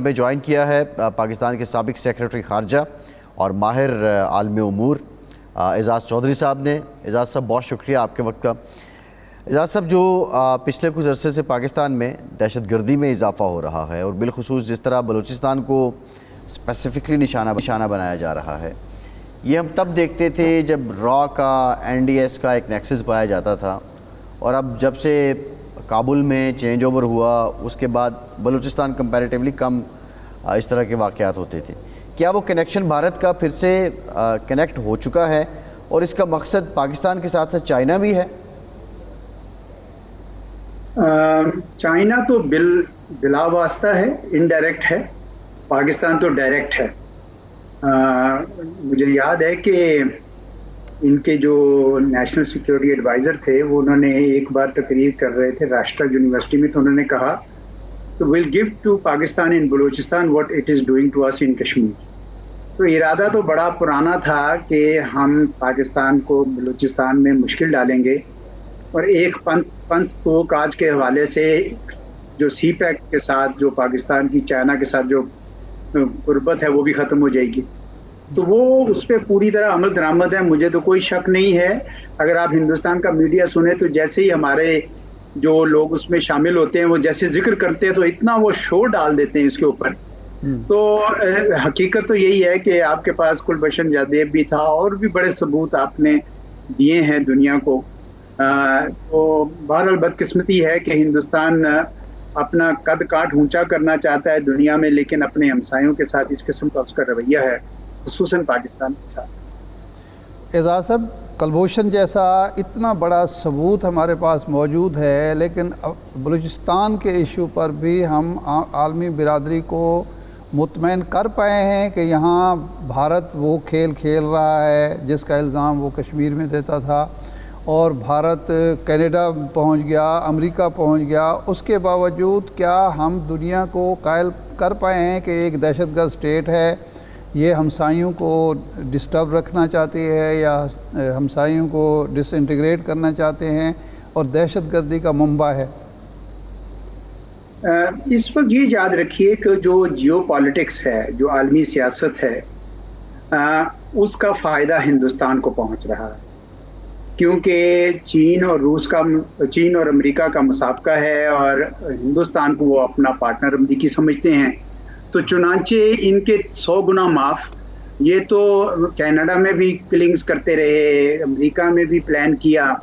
ہمیں جوائن کیا ہے پاکستان کے سابق سیکریٹری خارجہ اور ماہر عالمی امور اعزاز چودھری صاحب نے۔ اعزاز صاحب بہت شکریہ آپ کے وقت کا۔ اعزاز صاحب، جو پچھلے کچھ عرصے سے پاکستان میں دہشت گردی میں اضافہ ہو رہا ہے اور بالخصوص جس طرح بلوچستان کو اسپیسیفکلی نشانہ بنایا جا رہا ہے، یہ ہم تب دیکھتے تھے جب را کا NDS کا ایک نیکسس پایا جاتا تھا، اور اب جب سے کابل میں چینج اوور ہوا اس کے بعد بلوچستان کمپیریٹیولی کم اس طرح کے واقعات ہوتے تھے۔ کیا وہ کنیکشن بھارت کا پھر سے کنیکٹ ہو چکا ہے اور اس کا مقصد پاکستان کے ساتھ ساتھ چائنا بھی ہے؟ چائنا تو بلا واسطہ ہے، انڈائریکٹ ہے، پاکستان تو ڈائریکٹ ہے۔ مجھے یاد ہے کہ ان کے جو نیشنل سیکیورٹی ایڈوائزر تھے وہ انہوں نے ایک بار تقریر کر رہے تھے راشٹرا یونیورسٹی میں، تو انہوں نے کہا we'll give to Pakistan in Balochistan what it is doing to us in Kashmir۔ تو ارادہ تو بڑا پرانا تھا کہ ہم پاکستان کو بلوچستان میں مشکل ڈالیں گے، اور ایک پنت تو کاج کے حوالے سے جو سی پیک کے ساتھ جو پاکستان کی چائنا کے ساتھ جو قربت ہے وہ بھی ختم ہو جائے گی۔ تو وہ اس پہ پوری طرح عمل درآمد ہے، مجھے تو کوئی شک نہیں ہے۔ اگر آپ ہندوستان کا میڈیا سنیں تو جیسے ہی ہمارے جو لوگ اس میں شامل ہوتے ہیں وہ جیسے ذکر کرتے ہیں تو اتنا وہ شور ڈال دیتے ہیں اس کے اوپر۔ تو حقیقت تو یہی ہے کہ آپ کے پاس کلبھشن جادیو بھی تھا اور بھی بڑے ثبوت آپ نے دیے ہیں دنیا کو۔ تو بہرحال بدقسمتی ہے کہ ہندوستان اپنا قد کاٹ اونچا کرنا چاہتا ہے دنیا میں، لیکن اپنے ہمسایوں کے ساتھ اس قسم کا اس کا رویہ ہے، خصوصاً پاکستان کے ساتھ۔ اعزاز صاحب، کلبھوشن جیسا اتنا بڑا ثبوت ہمارے پاس موجود ہے، لیکن بلوچستان کے ایشو پر بھی ہم عالمی برادری کو مطمئن کر پائے ہیں کہ یہاں بھارت وہ کھیل کھیل رہا ہے جس کا الزام وہ کشمیر میں دیتا تھا، اور بھارت کینیڈا پہنچ گیا، امریکہ پہنچ گیا۔ اس کے باوجود کیا ہم دنیا کو قائل کر پائے ہیں کہ ایک دہشت گرد اسٹیٹ ہے، یہ ہمسائیوں کو ڈسٹرب رکھنا چاہتی ہے یا ہمسائیوں کو ڈس انٹیگریٹ کرنا چاہتے ہیں اور دہشت گردی کا منبع ہے؟ اس وقت یہ یاد رکھیے کہ جو جیو پالیٹکس ہے، جو عالمی سیاست ہے، اس کا فائدہ ہندوستان کو پہنچ رہا ہے، کیونکہ چین اور امریکہ کا مسابقہ ہے اور ہندوستان کو وہ اپنا پارٹنر امریکی سمجھتے ہیں۔ تو چنانچہ ان کے 100 گنا معاف، یہ تو کینیڈا میں بھی کلنگز کرتے رہے، امریکہ میں بھی پلان کیا،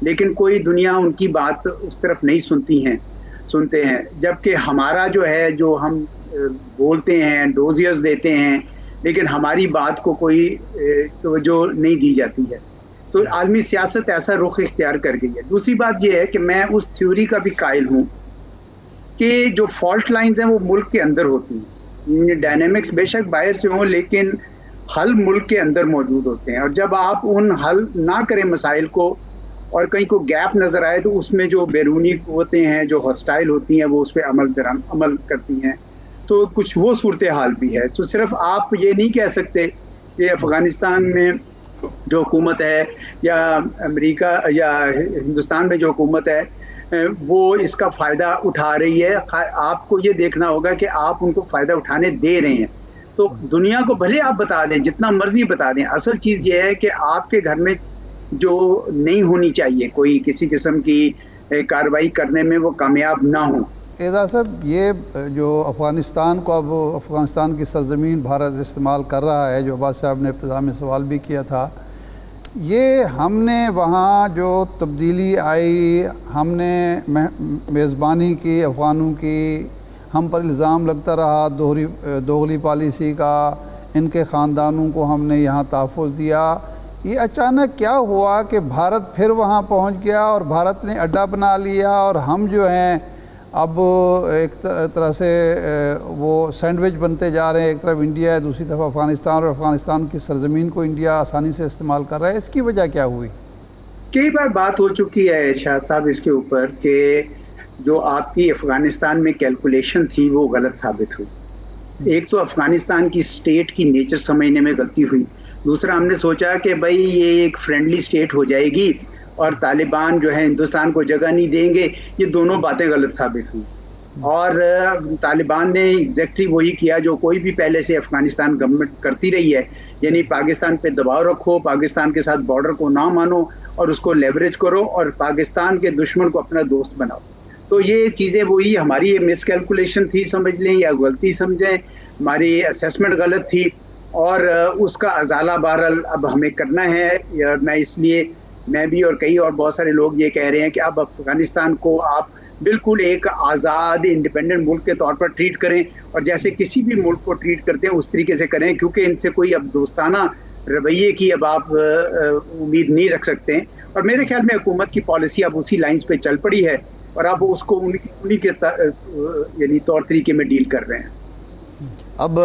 لیکن کوئی دنیا ان کی بات اس طرف نہیں سنتے ہیں، جبکہ ہمارا جو ہے، جو ہم بولتے ہیں، ڈوزیئرز دیتے ہیں، لیکن ہماری بات کو کوئی توجہ نہیں دی جاتی ہے۔ تو عالمی سیاست ایسا رخ اختیار کر گئی ہے۔ دوسری بات یہ ہے کہ میں اس تھیوری کا بھی قائل ہوں کہ جو فالٹ لائنز ہیں وہ ملک کے اندر ہوتی ہیں، ڈائنامکس بے شک باہر سے ہوں لیکن حل ملک کے اندر موجود ہوتے ہیں، اور جب آپ ان حل نہ کریں مسائل کو اور کہیں کو گیپ نظر آئے تو اس میں جو بیرونی قوتیں ہیں جو ہاسٹائل ہوتی ہیں وہ اس پہ عمل کرتی ہیں، تو کچھ وہ صورتحال بھی ہے۔ تو صرف آپ یہ نہیں کہہ سکتے کہ افغانستان میں جو حکومت ہے یا امریکہ یا ہندوستان میں جو حکومت ہے وہ اس کا فائدہ اٹھا رہی ہے۔ آپ کو یہ دیکھنا ہوگا کہ آپ ان کو فائدہ اٹھانے دے رہے ہیں۔ تو دنیا کو بھلے آپ بتا دیں، جتنا مرضی بتا دیں، اصل چیز یہ ہے کہ آپ کے گھر میں جو نہیں ہونی چاہیے کوئی کسی قسم کی کارروائی کرنے میں وہ کامیاب نہ ہوں۔ اعزاز صاحب، یہ جو افغانستان کو اب افغانستان کی سرزمین بھارت استعمال کر رہا ہے، جو عباس صاحب نے ابتدا میں سوال بھی کیا تھا، یہ ہم نے وہاں جو تبدیلی آئی، ہم نے میزبانی کی افغانوں کی، ہم پر الزام لگتا رہا دوغلی پالیسی کا، ان کے خاندانوں کو ہم نے یہاں تحفظ دیا۔ یہ اچانک کیا ہوا کہ بھارت پھر وہاں پہنچ گیا اور بھارت نے اڈا بنا لیا، اور ہم جو ہیں اب ایک طرح سے وہ سینڈوچ بنتے جا رہے ہیں، ایک طرف انڈیا ہے، دوسری طرف افغانستان، اور افغانستان کی سرزمین کو انڈیا آسانی سے استعمال کر رہا ہے۔ اس کی وجہ کیا ہوئی؟ کئی بار بات ہو چکی ہے شاہد صاحب اس کے اوپر کہ جو آپ کی افغانستان میں کیلکولیشن تھی وہ غلط ثابت ہوئی۔ ایک تو افغانستان کی اسٹیٹ کی نیچر سمجھنے میں غلطی ہوئی، دوسرا ہم نے سوچا کہ بھائی یہ ایک فرینڈلی اسٹیٹ ہو جائے گی اور طالبان جو ہے ہندوستان کو جگہ نہیں دیں گے، یہ دونوں باتیں غلط ثابت ہوئی۔ اور طالبان نے ایگزیکٹلی وہی کیا جو کوئی بھی پہلے سے افغانستان گورنمنٹ کرتی رہی ہے، یعنی پاکستان پہ دباؤ رکھو، پاکستان کے ساتھ بارڈر کو نہ مانو اور اس کو لیوریج کرو اور پاکستان کے دشمن کو اپنا دوست بناؤ. تو یہ چیزیں وہی ہماری مس کیلکولیشن تھی سمجھ لیں یا غلطی سمجھیں، ہماری اسیسمنٹ غلط تھی اور اس کا ازالہ بہرحال اب ہمیں کرنا ہے. میں اس لیے میں بھی اور کئی اور بہت سارے لوگ یہ کہہ رہے ہیں کہ اب افغانستان کو آپ بالکل ایک آزاد انڈیپینڈنٹ ملک کے طور پر ٹریٹ کریں اور جیسے کسی بھی ملک کو ٹریٹ کرتے ہیں اس طریقے سے کریں، کیونکہ ان سے کوئی اب دوستانہ رویے کی اب آپ امید نہیں رکھ سکتے ہیں. اور میرے خیال میں حکومت کی پالیسی اب اسی لائنز پہ چل پڑی ہے اور اب اس کو انہی کے یعنی طور طریقے میں ڈیل کر رہے ہیں. اب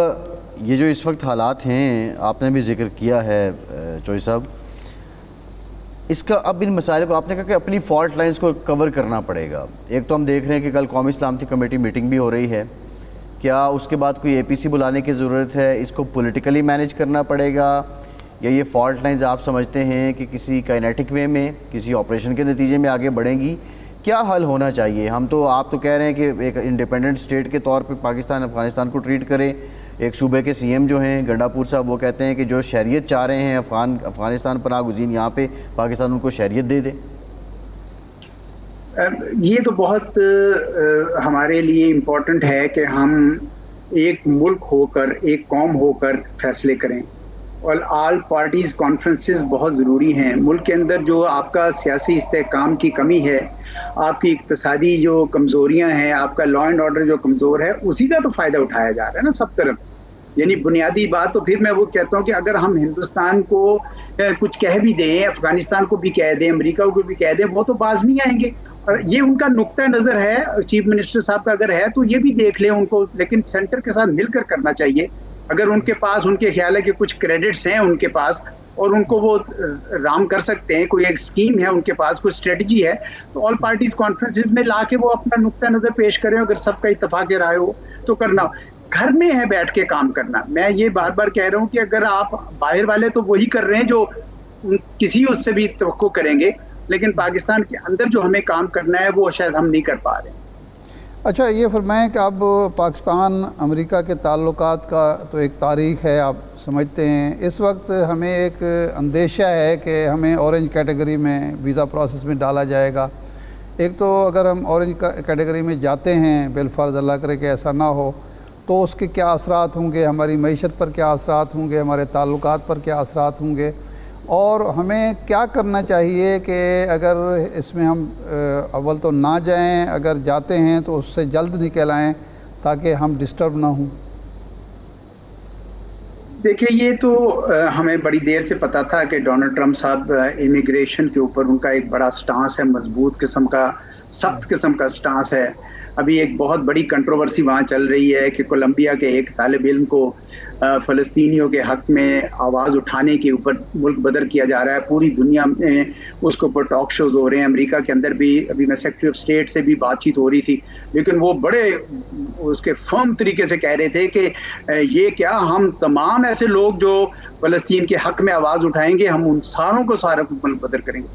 یہ جو اس وقت حالات ہیں آپ نے بھی ذکر کیا ہے چوئی صاحب، اس کا اب ان مسائل کو آپ نے کہا کہ اپنی فالٹ لائنز کو کور کرنا پڑے گا. ایک تو ہم دیکھ رہے ہیں کہ کل قومی سلامتی کمیٹی میٹنگ بھی ہو رہی ہے، کیا اس کے بعد کوئی APC بلانے کی ضرورت ہے؟ اس کو پولیٹیکلی مینیج کرنا پڑے گا یا یہ فالٹ لائنز آپ سمجھتے ہیں کہ کسی کائنیٹک وے میں کسی آپریشن کے نتیجے میں آگے بڑھیں گی؟ کیا حل ہونا چاہیے؟ آپ تو کہہ رہے ہیں کہ ایک انڈیپینڈنٹ اسٹیٹ کے طور پہ پاکستان افغانستان کو ٹریٹ کرے. ایک صوبے کے CM جو ہیں گنڈا پور صاحب وہ کہتے ہیں کہ جو شہریت چاہ رہے ہیں افغانستان پناہ گزین یہاں پہ پاکستان ان کو شہریت دے دے. یہ تو بہت ہمارے لیے امپورٹنٹ ہے کہ ہم ایک ملک ہو کر ایک قوم ہو کر فیصلے کریں اور آل پارٹیز کانفرنسز بہت ضروری ہیں. ملک کے اندر جو آپ کا سیاسی استحکام کی کمی ہے، آپ کی اقتصادی جو کمزوریاں ہیں، آپ کا لا اینڈ آرڈر جو کمزور ہے، اسی کا تو فائدہ اٹھایا جا رہا ہے نا سب طرف. یعنی بنیادی بات تو پھر میں وہ کہتا ہوں کہ اگر ہم ہندوستان کو کچھ کہہ بھی دیں، افغانستان کو بھی کہہ دیں، امریکہ کو بھی کہہ دیں، وہ تو باز نہیں آئیں گے. اور یہ ان کا نقطہ نظر ہے چیف منسٹر صاحب کا اگر ہے تو یہ بھی دیکھ لیں ان کو، لیکن سینٹر کے ساتھ مل کر کرنا چاہیے. اگر ان کے پاس ان کے خیال ہے کہ کچھ کریڈٹس ہیں ان کے پاس اور ان کو وہ رام کر سکتے ہیں، کوئی ایک اسکیم ہے ان کے پاس، کوئی اسٹریٹجی ہے، تو آل پارٹیز کانفرنسز میں لا کے وہ اپنا نقطہ نظر پیش کریں. اگر سب کا اتفاق رائے ہو تو کرنا. گھر میں ہے بیٹھ کے کام کرنا. میں یہ بار بار کہہ رہا ہوں کہ اگر آپ باہر والے تو وہی کر رہے ہیں جو کسی اس سے بھی توقع کریں گے، لیکن پاکستان کے اندر جو ہمیں کام کرنا ہے وہ شاید ہم نہیں کر پا رہے ہیں. اچھا یہ فرمائیں کہ اب پاکستان امریکہ کے تعلقات کا تو ایک تاریخ ہے، آپ سمجھتے ہیں. اس وقت ہمیں ایک اندیشہ ہے کہ ہمیں اورنج کیٹیگری میں ویزا پروسیس میں ڈالا جائے گا. ایک تو اگر ہم اورنج کیٹیگری میں جاتے ہیں، بالفرض اللہ کرے کہ ایسا نہ ہو، تو اس کے کیا اثرات ہوں گے، ہماری معیشت پر کیا اثرات ہوں گے، ہمارے تعلقات پر کیا اثرات ہوں گے، اور ہمیں کیا کرنا چاہیے کہ اگر اس میں ہم اول تو نہ جائیں، اگر جاتے ہیں تو اس سے جلد نکل آئیں تاکہ ہم ڈسٹرب نہ ہوں. دیکھیں یہ تو ہمیں بڑی دیر سے پتا تھا کہ ڈونلڈ ٹرمپ صاحب امیگریشن کے اوپر ان کا ایک بڑا سٹانس ہے، مضبوط قسم کا، سخت قسم کا سٹانس ہے. ابھی ایک بہت بڑی کنٹروورسی وہاں چل رہی ہے کہ کولمبیا کے ایک طالب علم کو فلسطینیوں کے حق میں آواز اٹھانے کے اوپر ملک بدر کیا جا رہا ہے. پوری دنیا میں اس کے اوپر ٹاک شوز ہو رہے ہیں. امریکہ کے اندر بھی ابھی میں سیکرٹری آف اسٹیٹ سے بھی بات چیت ہو رہی تھی، لیکن وہ بڑے اس کے فرم طریقے سے کہہ رہے تھے کہ یہ کیا، ہم تمام ایسے لوگ جو فلسطین کے حق میں آواز اٹھائیں گے، ہم ان ساروں کو سارا ملک بدر کریں گے.